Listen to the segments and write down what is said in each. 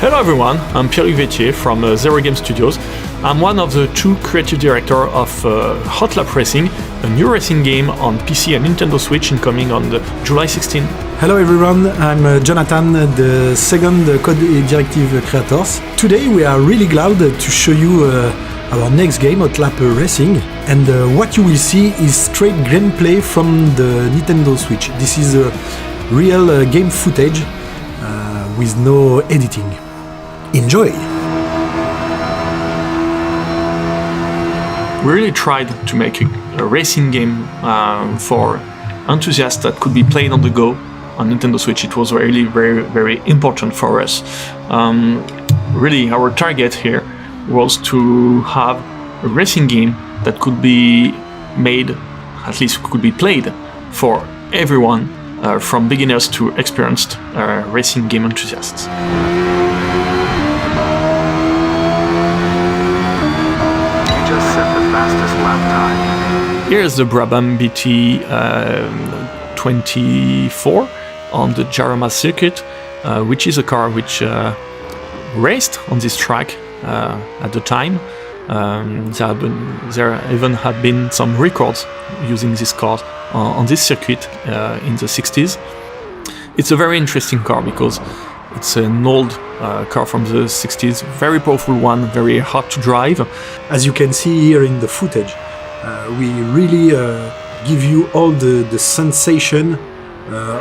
Hello everyone, I'm Pierre-Luc Vétier from Zero Game Studios. I'm one of the two creative directors of Hot Lap Racing, a new racing game on PC and Nintendo Switch incoming on July 16. Hello everyone, I'm Jonathan, the second Code Directive creators. Today we are really glad to show you our next game, Hot Lap Racing, and what you will see is straight gameplay from the Nintendo Switch. This is real game footage with no editing. Enjoy! We really tried to make a racing game for enthusiasts that could be played on the go on Nintendo Switch. It was really very, very important for us. Really, our target here was to have a racing game that could be made, at least could be played for everyone, from beginners to experienced racing game enthusiasts. Here's the Brabham BT24 on the Jarama circuit, which is a car which raced on this track at the time. There even had been some records using this car on this circuit in the 60s. It's a very interesting car because it's an old car from the 60s, very powerful one, very hard to drive. As you can see here in the footage, we really give you all the sensation,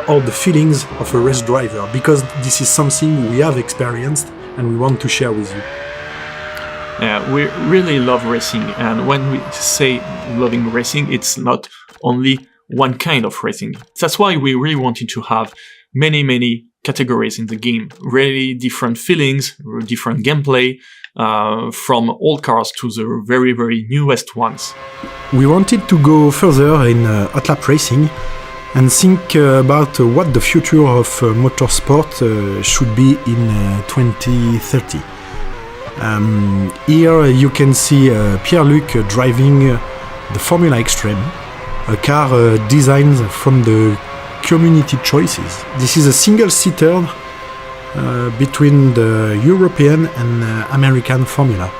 all the feelings of a race driver, because this is something we have experienced and we want to share with you. Yeah, we really love racing, and when we say loving racing, it's not only one kind of racing. That's why we really wanted to have many categories in the game, really different feelings, different gameplay, from old cars to the very newest ones. We wanted to go further in Hot Lap Racing and think about what the future of motorsport should be in 2030. Here you can see Pierre-Luc driving the Formula Extreme, a car designed from the community choices. This is a single-seater between the European and American Formula.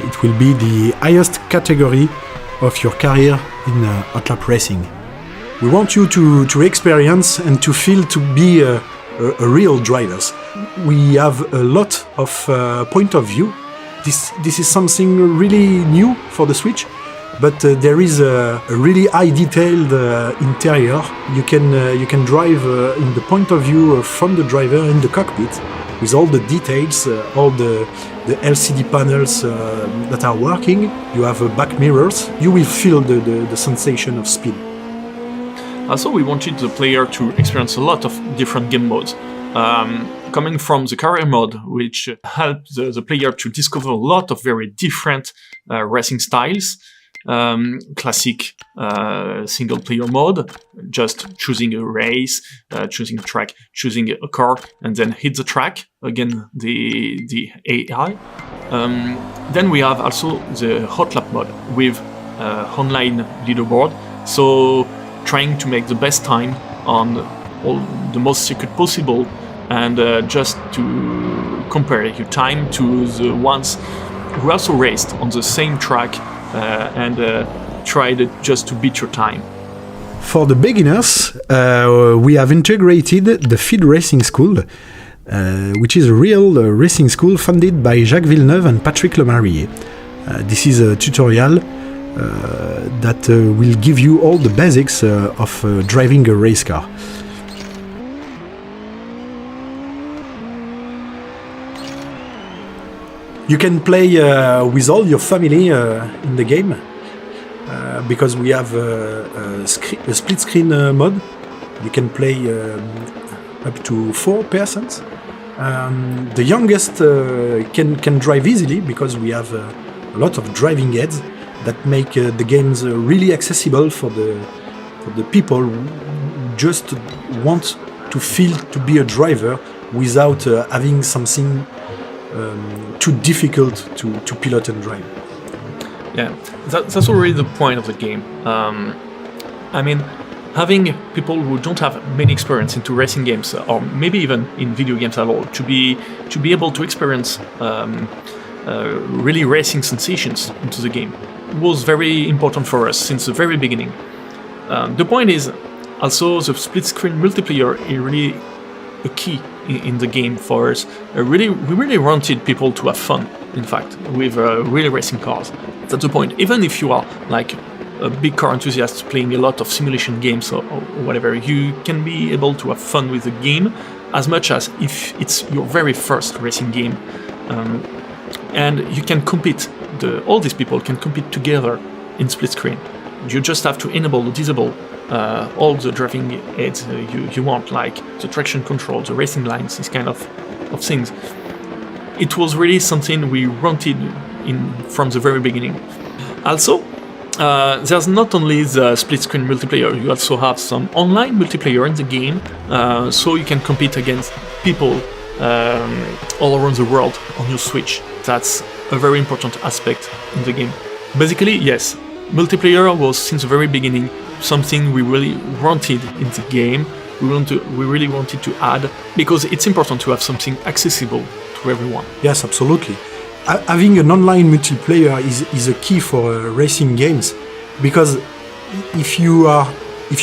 It will be the highest category of your career in Hot Lap Racing. We want you to experience and to feel to be a real drivers. We have a lot of point of view. This is something really new for the Switch, but there is a really high detailed interior. You can drive in the point of view from the driver in the cockpit with all the details, all the LCD panels that are working. You have back mirrors. You will feel the sensation of speed. Also, we wanted the player to experience a lot of different game modes. Coming from the career mode, which helped the player to discover a lot of very different racing styles. Classic single-player mode, just choosing a race, choosing a track, choosing a car, and then hit the track, again the AI. Then we have also the Hot Lap mode with online leaderboard, so trying to make the best time on all the most circuit possible, and just to compare your time to the ones who also raced on the same track and tried just to beat your time. For the beginners, we have integrated the Feed Racing School, which is a real racing school funded by Jacques Villeneuve and Patrick Lemarié. This is a tutorial that will give you all the basics of driving a race car. You can play with all your family in the game because we have a split screen mode. You can play up to 4 persons. The youngest can drive easily because we have a lot of driving aids that make the games really accessible for the people who just want to feel to be a driver without having something too difficult to pilot and drive. Yeah, that's already the point of the game. I mean, having people who don't have many experience into racing games, or maybe even in video games at all, to be able to experience really racing sensations into the game was very important for us since the very beginning. The point is also the split screen multiplayer is really a key in the game for us. We really wanted people to have fun, in fact, with real racing cars. That's the point. Even if you are like a big car enthusiast playing a lot of simulation games or whatever, you can be able to have fun with the game as much as if it's your very first racing game. And you can compete, all these people can compete together in split screen. You just have to enable or disable all the driving aids you want, like the traction control, the racing lines, these kind of things. It was really something we wanted from the very beginning. Also, there's not only the split screen multiplayer, you also have some online multiplayer in the game, so you can compete against people all around the world on your Switch. That's a very important aspect in the game. Basically, yes, multiplayer was since the very beginning something we really wanted in the game. We really wanted to add, because it's important to have something accessible to everyone. Yes, absolutely. Having an online multiplayer is a key for racing games, because if you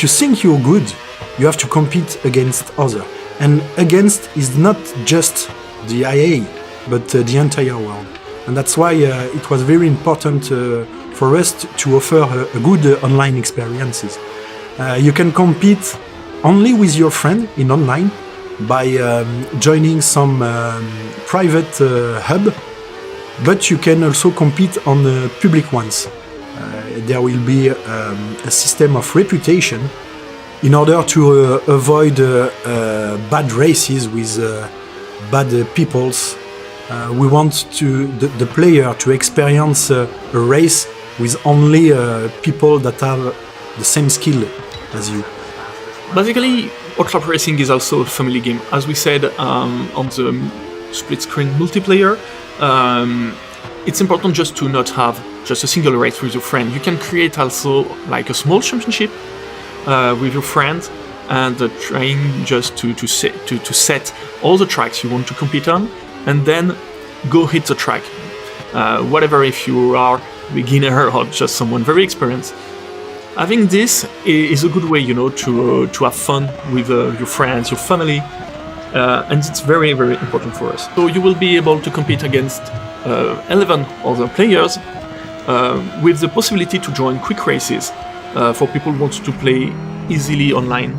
think you're good, you have to compete against others. And against is not just the IA, but the entire world. And that's why it was very important for us to offer a good online experiences. You can compete only with your friend in online by joining some private hub, but you can also compete on the public ones. There will be a system of reputation in order to avoid bad races with bad peoples. We want the player to experience a race with only people that have the same skill as you. Basically, Hot Lap Racing is also a family game. As we said on the split screen multiplayer, it's important just to not have just a single race with your friend. You can create also like a small championship with your friends and trying just to set all the tracks you want to compete on, and then go hit the track. Whatever, if you are a beginner or just someone very experienced, having this is a good way, to have fun with your friends, your family, and it's very, very important for us. So you will be able to compete against 11 other players with the possibility to join quick races for people who want to play easily online,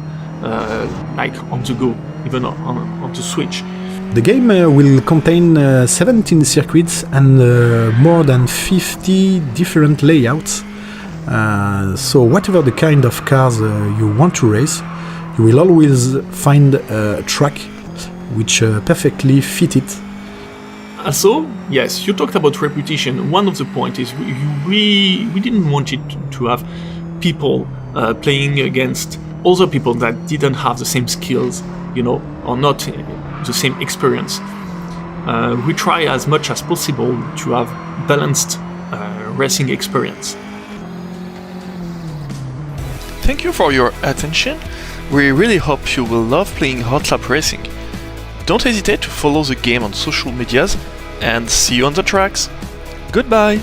like on the go, even on the Switch. The game will contain 17 circuits and more than 50 different layouts. So whatever the kind of cars you want to race, you will always find a track which perfectly fit it. Also, yes, you talked about reputation. One of the points is we didn't want it to have people playing against other people that didn't have the same skills, or not the same experience. We try as much as possible to have balanced racing experience. Thank you for your attention. We really hope you will love playing Hot Lap Racing. Don't hesitate to follow the game on social medias, and see you on the tracks. Goodbye!